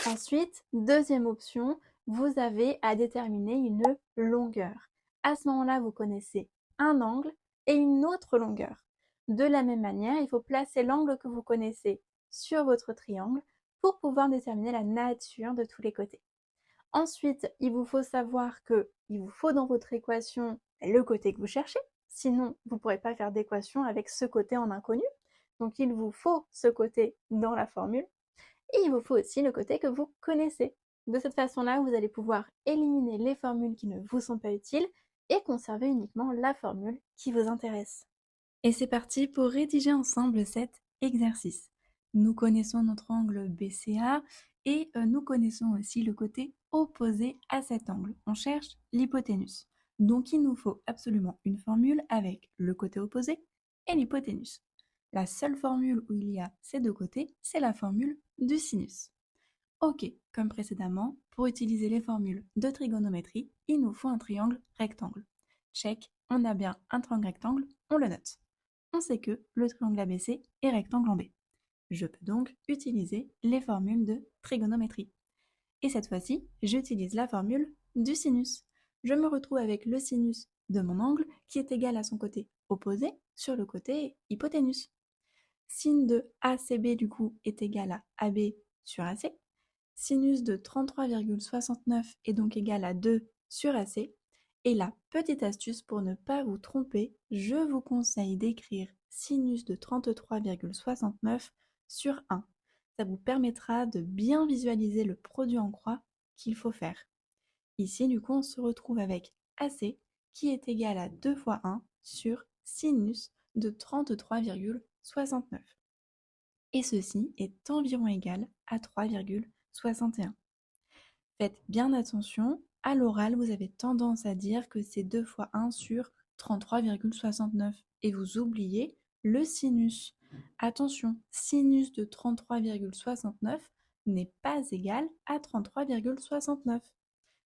Ensuite, deuxième option, vous avez à déterminer une longueur. À ce moment-là, vous connaissez un angle et une autre longueur. De la même manière, il faut placer l'angle que vous connaissez sur votre triangle pour pouvoir déterminer la nature de tous les côtés. Ensuite, il vous faut savoir qu'il vous faut dans votre équation le côté que vous cherchez. Sinon, vous ne pourrez pas faire d'équation avec ce côté en inconnu. Donc, il vous faut ce côté dans la formule. Et il vous faut aussi le côté que vous connaissez. De cette façon-là, vous allez pouvoir éliminer les formules qui ne vous sont pas utiles et conserver uniquement la formule qui vous intéresse. Et c'est parti pour rédiger ensemble cet exercice. Nous connaissons notre angle BCA et nous connaissons aussi le côté opposé à cet angle. On cherche l'hypoténuse. Donc il nous faut absolument une formule avec le côté opposé et l'hypoténuse. La seule formule où il y a ces deux côtés, c'est la formule du sinus. Ok, comme précédemment, pour utiliser les formules de trigonométrie, il nous faut un triangle rectangle. Check, on a bien un triangle rectangle, on le note. On sait que le triangle ABC est rectangle en B. Je peux donc utiliser les formules de trigonométrie. Et cette fois-ci, j'utilise la formule du sinus. Je me retrouve avec le sinus de mon angle qui est égal à son côté opposé sur le côté hypoténuse. Sin de ACB du coup est égal à AB sur AC. Sinus de 33,69 est donc égal à 2 sur AC. Et la petite astuce pour ne pas vous tromper, je vous conseille d'écrire sinus de 33,69 sur 1. Ça vous permettra de bien visualiser le produit en croix qu'il faut faire. Ici, du coup, on se retrouve avec AC qui est égal à 2 fois 1 sur sinus de 33,69. Et ceci est environ égal à 3,61. Faites bien attention, à l'oral, vous avez tendance à dire que c'est 2 fois 1 sur 33,69 et vous oubliez le sinus. Attention, sinus de 33,69 n'est pas égal à 33,69.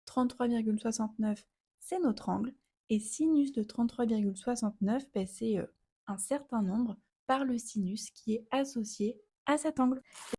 33,69, c'est notre angle, et sinus de 33,69, c'est un certain nombre par le sinus qui est associé à cet angle.